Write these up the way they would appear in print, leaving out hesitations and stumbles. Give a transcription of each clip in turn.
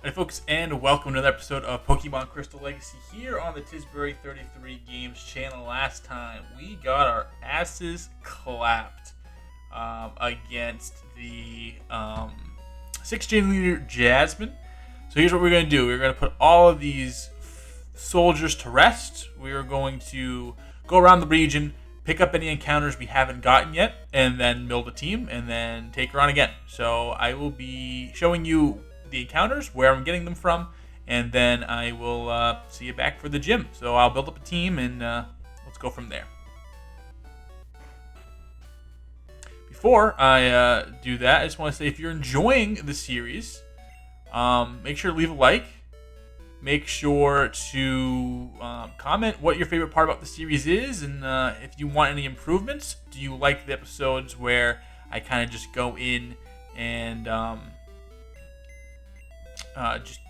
Hey folks, and welcome to another episode of Pokemon Crystal Legacy here on the Tisbury 33 Games channel. Last time, we got our asses clapped against the 6 leader Jasmine. So here's what we're going to do. We're going to put all of these soldiers to rest. We are going to go around the region, pick up any encounters we haven't gotten yet, and then build a team, and then take her on again. So I will be showing you the encounters, where I'm getting them from, and then I will see you back for the gym. So I'll build up a team, and let's go from there. Before I do that, I just want to say if you're enjoying the series, make sure to leave a like. Make sure to comment what your favorite part about the series is, and if you want any improvements. Do you like the episodes where I kind of just go in and just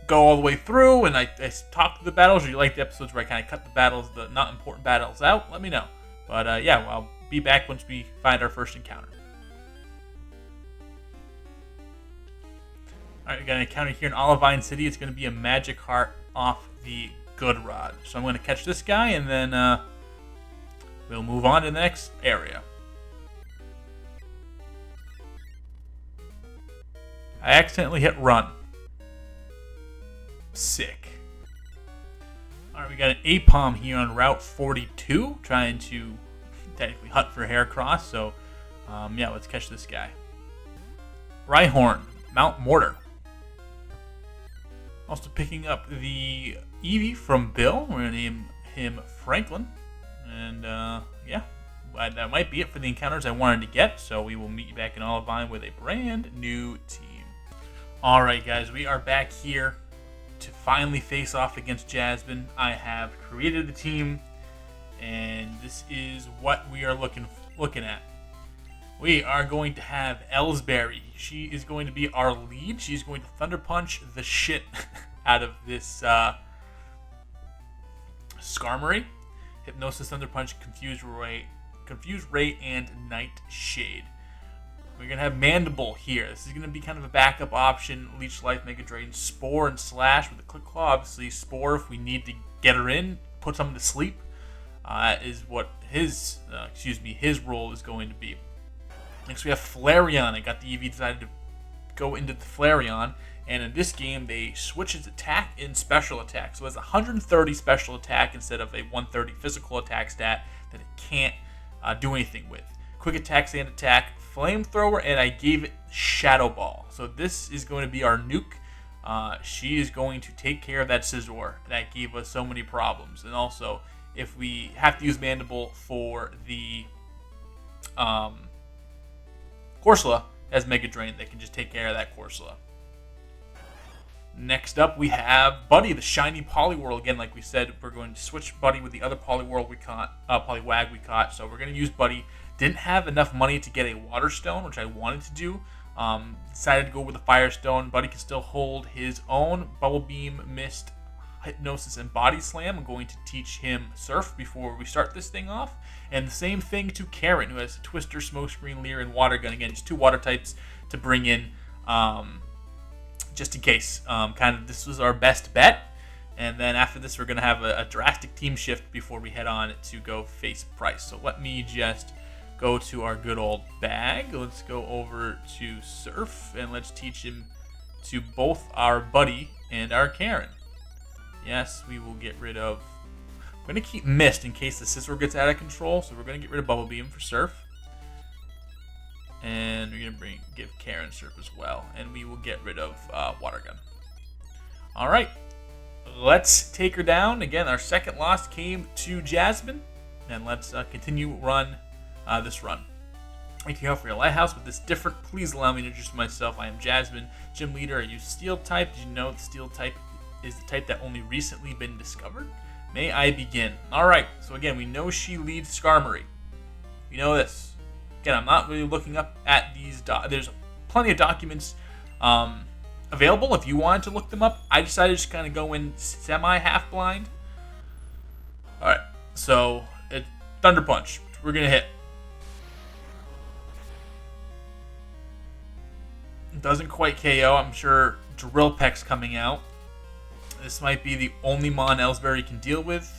go all the way through and I talk to the battles, or you like the episodes where I kind of cut the battles, the not important battles out? Let me know. But yeah, I'll be back once we find our first encounter. Alright, we got an encounter here in Olivine City. It's going to be a Magic Heart off the Good Rod. So I'm going to catch this guy, and then we'll move on to the next area. I accidentally hit run. Sick. Alright, we got an Apom here on Route 42, trying to technically hunt for Heracross. So, yeah, let's catch this guy. Rhyhorn, Mount Mortar. Also picking up the Eevee from Bill. We're going to name him Franklin. And, yeah, that might be it for the encounters I wanted to get. So we will meet you back in Olivine with a brand new team. Alright guys, we are back here to finally face off against Jasmine. I have created the team, and this is what we are looking at. We are going to have Ellsbury. She is going to be our lead. She's going to Thunder Punch the shit out of this Skarmory. Hypnosis, Thunder Punch, Confuse Ray, and Nightshade. We're going to have Mandible here. This is going to be kind of a backup option. Leech Life, Mega Drain, Spore, and Slash with a Click Claw. Obviously, Spore, if we need to get her in, put someone to sleep, is what his role is going to be. Next, we have Flareon. I got the Eevee decided to go into the Flareon, and in this game, they switch its attack and special attack. So it has 130 special attack instead of a 130 physical attack stat that it can't do anything with. Quick attack, sand attack, flamethrower, and I gave it Shadow Ball. So this is going to be our nuke. She is going to take care of that Scizor that gave us so many problems. And also, if we have to use Mandible for the Corsola as Mega Drain, they can just take care of that Corsola. Next up, we have Buddy, the shiny Poliwhirl. Again, like we said, we're going to switch Buddy with the other Poliwhirl we caught, Poliwag we caught. So we're going to use Buddy. Didn't have enough money to get a Water Stone, which I wanted to do. Decided to go with a Fire Stone. Buddy can still hold his own. Bubble Beam, Mist, Hypnosis, and Body Slam. I'm going to teach him Surf before we start this thing off. And the same thing to Karen, who has Twister, Smokescreen, Leer, and Water Gun. Again, just 2 water types to bring in just in case. This was our best bet. And then after this, we're going to have a drastic team shift before we head on to go face Price. So let me just go to our good old bag. Let's go over to Surf, and let's teach him to both our Buddy and our Karen. Yes, we will get rid of... I'm going to keep Mist in case the Scizor gets out of control, so we're going to get rid of Bubble Beam for Surf. And we're going to give Karen Surf as well, and we will get rid of Water Gun. Alright, let's take her down. Again, our second loss came to Jasmine, and let's continue this run. Thank you for your lighthouse. With this different, please allow me to introduce myself. I am Jasmine, gym leader. I use Steel type. Did you know the Steel type is the type that only recently been discovered? May I begin? Alright, so again, we know she leads Skarmory. We know this. Again, I'm not really looking up at these there's plenty of documents available if you wanted to look them up. I decided to just kind of go in semi-half blind. Alright, so Thunder Punch. We're going to hit. Doesn't quite KO. I'm sure Drill Peck's coming out. This might be the only Mon Ellsbury can deal with.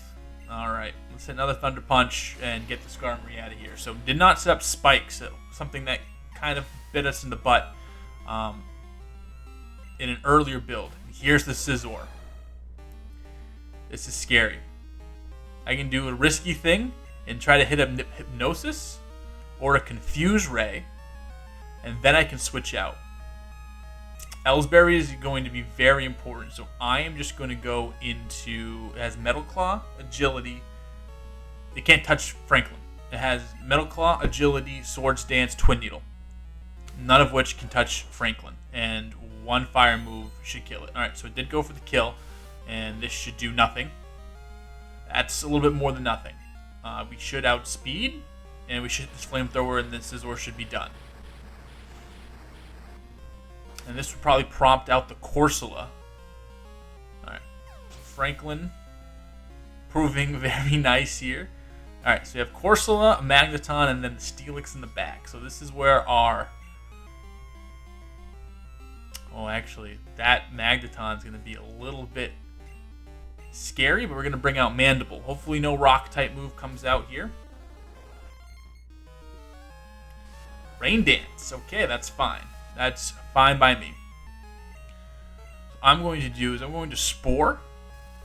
Alright, let's hit another Thunder Punch and get the Skarmory out of here. So did not set up Spikes, so something that kind of bit us in the butt in an earlier build. Here's the Scizor. This is scary. I can do a risky thing and try to hit a Hypnosis or a Confuse Ray, and then I can switch out. Ellsbury is going to be very important, so I am just going to go into... It has Metal Claw, Agility. It can't touch Franklin. It has Metal Claw, Agility, Swords Dance, Twin Needle. None of which can touch Franklin, and one fire move should kill it. Alright, so it did go for the kill, and this should do nothing. That's a little bit more than nothing. We should outspeed, and we should hit this Flamethrower, and this Scizor should be done. And this would probably prompt out the Corsola. Alright. Franklin proving very nice here. Alright, so we have Corsola, a Magneton, and then the Steelix in the back. So this is where our... Oh, actually, that Magneton is going to be a little bit scary, but we're going to bring out Mandible. Hopefully no Rock-type move comes out here. Rain Dance. Okay, that's fine. That's fine by me. What I'm going to do is I'm going to Spore.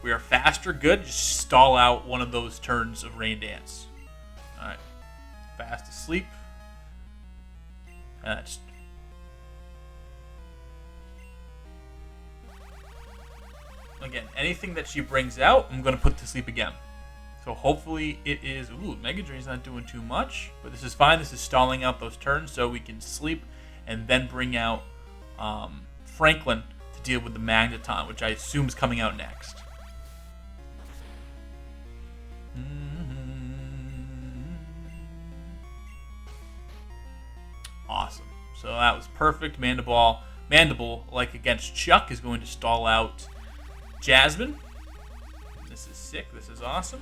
We are faster, good. Just stall out one of those turns of Rain Dance. Alright. Fast Asleep. That's... Again, anything that she brings out, I'm going to put to sleep again. So hopefully it is... Ooh, Mega Drain's not doing too much. But this is fine. This is stalling out those turns so we can sleep and then bring out Franklin to deal with the Magneton, which I assume is coming out next. Awesome. So that was perfect. Mandible, like against Chuck, is going to stall out Jasmine. This is sick. This is awesome.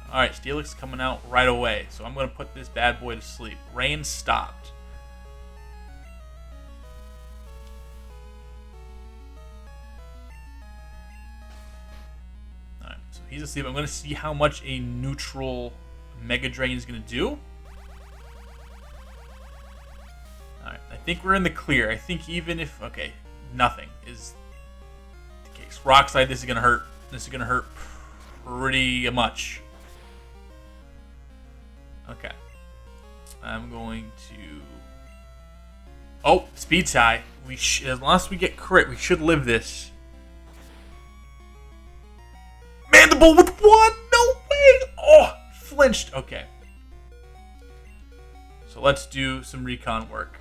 Alright, Steelix coming out right away. So I'm going to put this bad boy to sleep. Rain stopped. Alright, so he's asleep. I'm going to see how much a neutral Mega Drain is going to do. Alright, I think we're in the clear. I think even if... Okay, nothing is the case. Rock Slide, this is going to hurt. This is going to hurt pretty much. Okay. I'm going to... Oh, speed's high. As long as we get crit, we should live this. Mandible with one! No way! Oh, flinched. Okay. So let's do some recon work.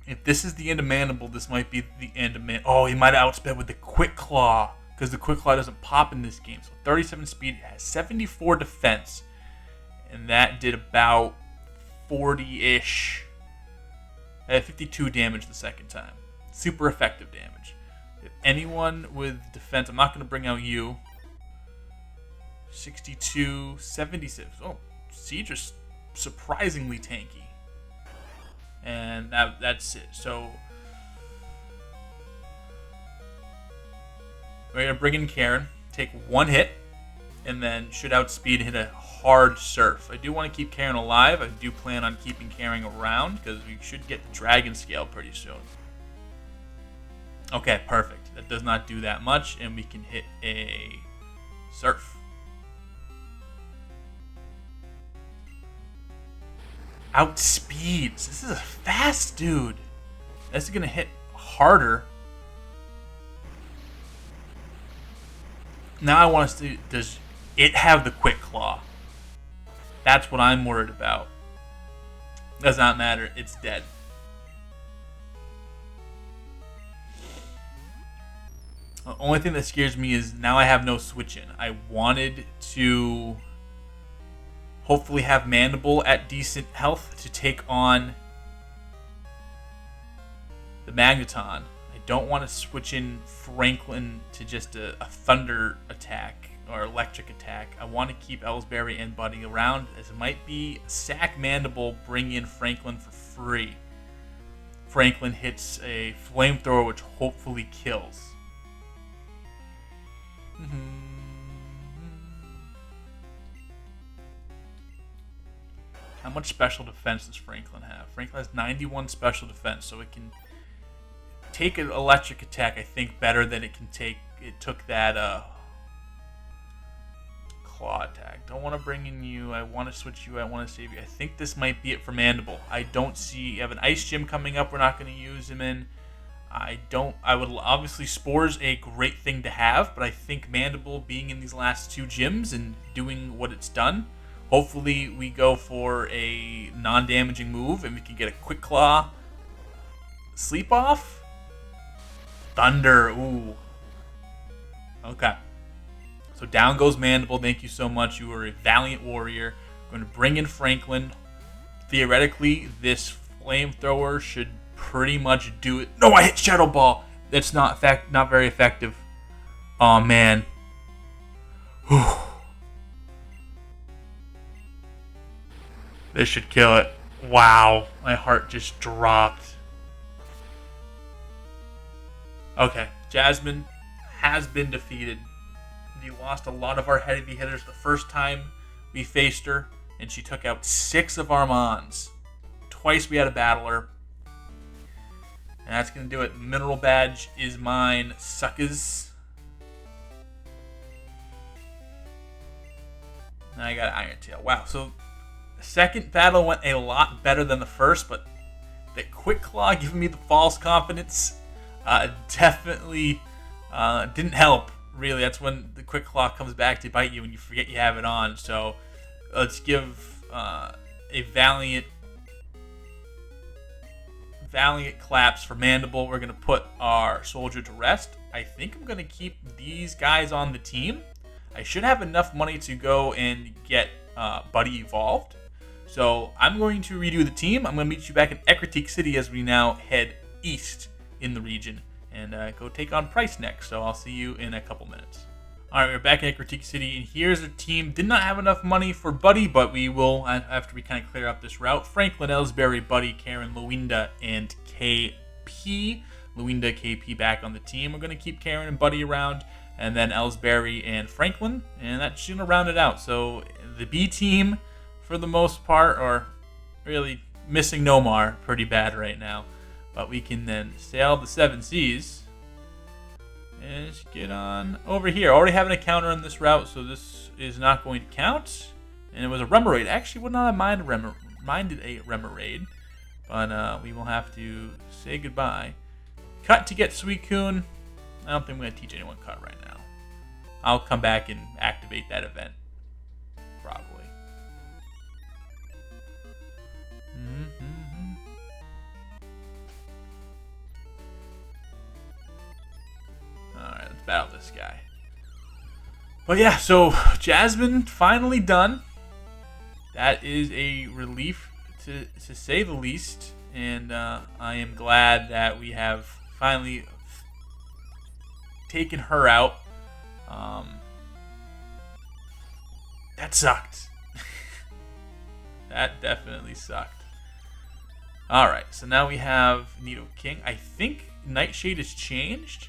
If this is the end of Mandible, this might be the end of Oh, he might have outsped with the Quick Claw, because the Quick Claw doesn't pop in this game. So 37 speed, has 74 defense, and that did about 40-ish. 52 damage the second time. Super effective damage. If anyone with defense, I'm not going to bring out you. 62, 76. Oh, Siege is surprisingly tanky. And that's it. So we're going to bring in Karen, take one hit, and then should outspeed and hit a hard Surf. I do want to keep Karen alive. I do plan on keeping Karen around because we should get the Dragon Scale pretty soon. Okay, perfect. That does not do that much, and we can hit a Surf. Outspeeds. This is a fast dude. This is going to hit harder. Now I want to see, does it have the Quick Claw? That's what I'm worried about. Does not matter. It's dead. The only thing that scares me is now I have no switch in. I wanted to hopefully have Mandible at decent health to take on the Magneton. I don't want to switch in Franklin to just a Thunder attack or electric attack. I want to keep Ellsbury and Buddy around, as it might be sack Mandible, bring in Franklin for free. Franklin hits a flamethrower, which hopefully kills. How much special defense does Franklin have? Franklin has 91 special defense, so it can take an electric attack, I think, better than it can take. It took that claw attack. Don't want to bring in you. I want to switch you. I want to save you. I think this might be it for Mandible. I don't see. You have an Ice Gym coming up. We're not going to use him in. I would obviously Spore's a great thing to have, but I think Mandible being in these last two gyms and doing what it's done. Hopefully we go for a non-damaging move and we can get a Quick Claw. Sleep Off. Thunder. Ooh. Okay. So down goes Mandible. Thank you so much. You are a valiant warrior. I'm going to bring in Franklin. Theoretically, this flamethrower should pretty much do it. No, I hit Shadow Ball. That's not very effective. Oh man. Whew. This should kill it. Wow, my heart just dropped. Okay, Jasmine has been defeated. We lost a lot of our heavy hitters the first time we faced her, and she took out 6 of our Mons. Twice we had to battle her. And that's going to do it. Mineral Badge is mine. Suckers. Now I got Iron Tail. Wow, so the second battle went a lot better than the first, but the Quick Claw giving me the false confidence definitely didn't help. Really, that's when the Quick Claw comes back to bite you when you forget you have it on. So let's give a valiant claps for Mandible. We're going to put our soldier to rest. I think I'm going to keep these guys on the team. I should have enough money to go and get Buddy evolved. So I'm going to redo the team. I'm going to meet you back in Ecruteak City as we now head east in the region and go take on Price next. So I'll see you in a couple minutes. All right, we're back in Ecruteak City, and here's our team. Did not have enough money for Buddy, but we will, after we kind of clear up this route. Franklin, Ellsbury, Buddy, Karen, Luinda, and KP. Luinda, KP back on the team. We're going to keep Karen and Buddy around, and then Ellsbury and Franklin, and that's going to round it out. So the B team, for the most part, are really missing Nomar pretty bad right now. But we can then sail the 7 seas and just get on over here. I already have an encounter on this route, so this is not going to count. And it was a Remoraid. I actually would not have minded a Remoraid, but we will have to say goodbye. Cut to get Suicune. I don't think I'm going to teach anyone Cut right now. I'll come back and activate that event. Probably. Alright, let's battle this guy. But yeah, so Jasmine finally done. That is a relief to say the least. And I am glad that we have finally taken her out. That sucked. That definitely sucked. Alright, so now we have Nidoking. I think Nightshade has changed.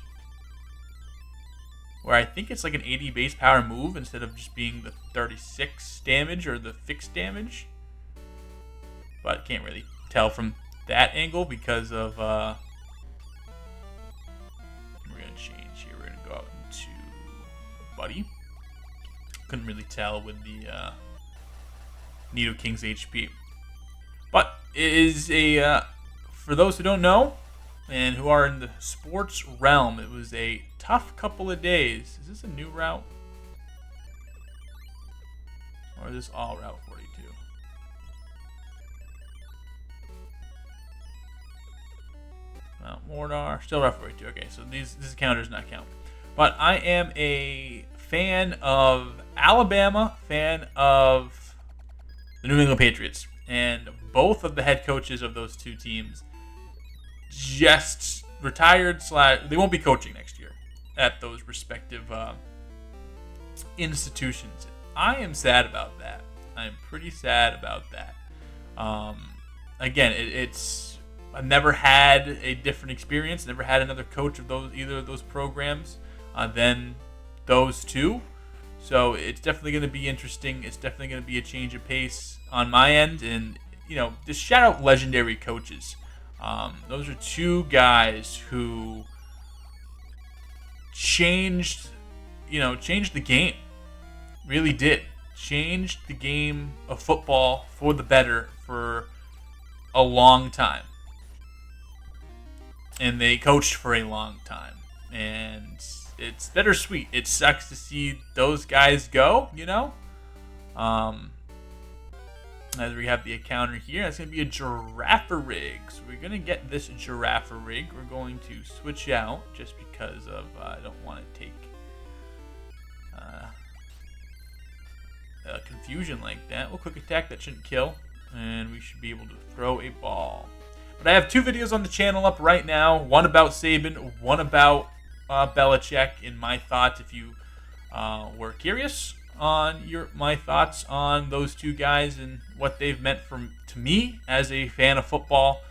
Where I think it's like an 80 base power move instead of just being the 36 damage or the fixed damage. But can't really tell from that angle because of... we're going to change here. We're going to go out into Buddy. Couldn't really tell with the Nidoking's HP. But it is a... for those who don't know, and who are in the sports realm, it was a tough couple of days. Is this a new route? Or is this all Route 42? Mount Mornar, still Route 42. Okay, so this counter does not count. But I am a fan of Alabama, fan of the New England Patriots. And both of the head coaches of those two teams just retired / they won't be coaching next year at those respective institutions. I am sad about that. I am pretty sad about that. Again, it's I've never had a different experience. Never had another coach of either of those programs than those two. So it's definitely going to be interesting. It's definitely going to be a change of pace on my end. And just shout out legendary coaches. Those are two guys who changed the game. Really did. Changed the game of football for the better for a long time. And they coached for a long time. And it's bittersweet. It sucks to see those guys go, As we have the encounter here, that's going to be a Giraffe rig. So we're going to get this Giraffe rig. We're going to switch out just because of I don't want to take confusion like that. We'll quick attack. That shouldn't kill. And we should be able to throw a ball. But I have two videos on the channel up right now. One about Saban, one about Belichick, and my thoughts if you were curious on my thoughts on those two guys and what they've meant to me as a fan of football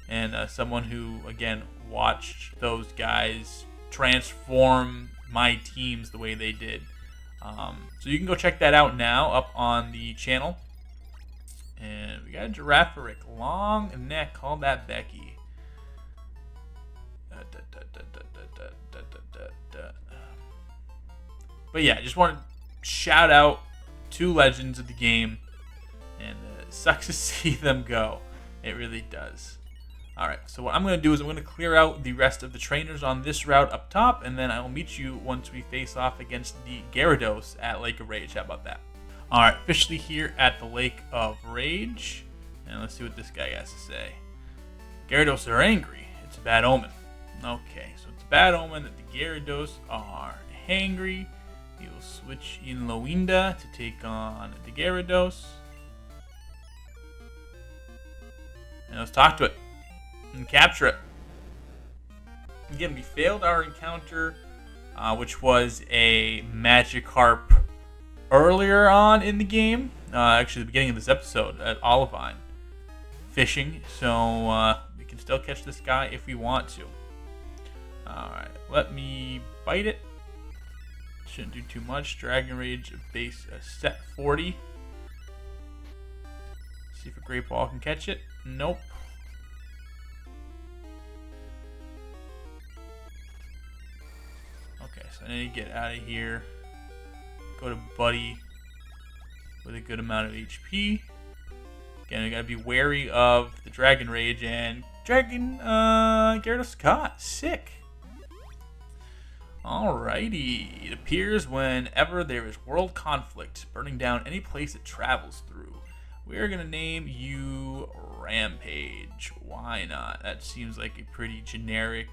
and someone who, again, watched those guys transform my teams the way they did. So you can go check that out now up on the channel. And we got a Giraffe, long neck, call that Becky. But yeah, I just want to shout out two legends of the game. And it sucks to see them go. It really does. Alright, so what I'm going to do is I'm going to clear out the rest of the trainers on this route up top. And then I will meet you once we face off against the Gyarados at Lake of Rage. How about that? Alright, officially here at the Lake of Rage. And let's see what this guy has to say. Gyarados are angry. It's a bad omen. Okay, so it's a bad omen that the Gyarados are hangry. We will switch in Loinda to take on the Gyarados. And let's talk to it. And capture it. Again, we failed our encounter, which was a Magikarp earlier on in the game, actually the beginning of this episode at Olivine fishing, so we can still catch this guy if we want to. Alright, let me bite it. Shouldn't do too much. Dragon Rage base set 40. See if a Great Ball can catch it. Nope. Okay, so I need to get out of here. Go to Buddy with a good amount of HP. Again, we gotta be wary of the Dragon Rage and Gyarados caught. Sick. Alrighty. It appears whenever there is world conflict, burning down any place it travels through. We're gonna name you Rampage. Why not? That seems like a pretty generic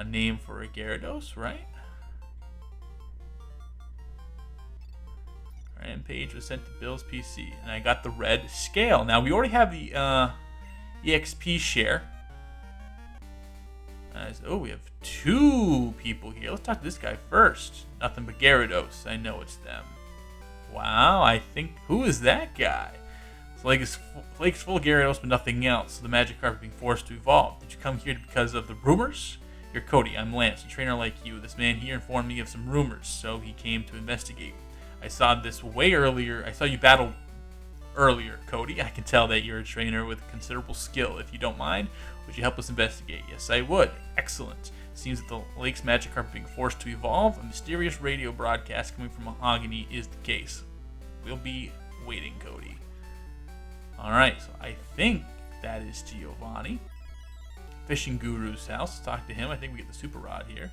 name for a Gyarados, right? Rampage was sent to Bill's PC, and I got the red scale. Now, we already have the EXP share. We have two people here. Let's talk to this guy first. Nothing but Gyarados. I know it's them. Wow, I think... Who is that guy? It's Lake's full of Gyarados, but nothing else. So the Magikarp is being forced to evolve. Did you come here because of the rumors? You're Cody. I'm Lance, a trainer like you. This man here informed me of some rumors, so he came to investigate. I saw this way earlier. I saw you battle earlier, Cody. I can tell that you're a trainer with considerable skill. If you don't mind, would you help us investigate? Yes, I would. Excellent. Seems that the Lake's Magikarp are being forced to evolve. A mysterious radio broadcast coming from Mahogany is the case. We'll be waiting, Cody. Alright, so I think that is Giovanni. Fishing Guru's house. Let's talk to him. I think we get the Super Rod here.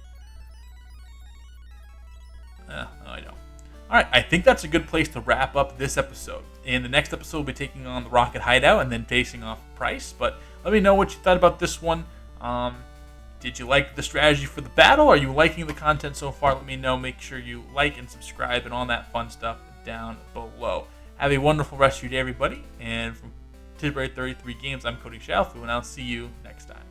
No, I don't. Alright, I think that's a good place to wrap up this episode. In the next episode, we'll be taking on the Rocket Hideout and then facing off Price. But let me know what you thought about this one. Did you like the strategy for the battle? Are you liking the content so far? Let me know. Make sure you like and subscribe and all that fun stuff down below. Have a wonderful rest of your day, everybody. And from Tidbury 33 Games, I'm Cody Shalfu, and I'll see you next time.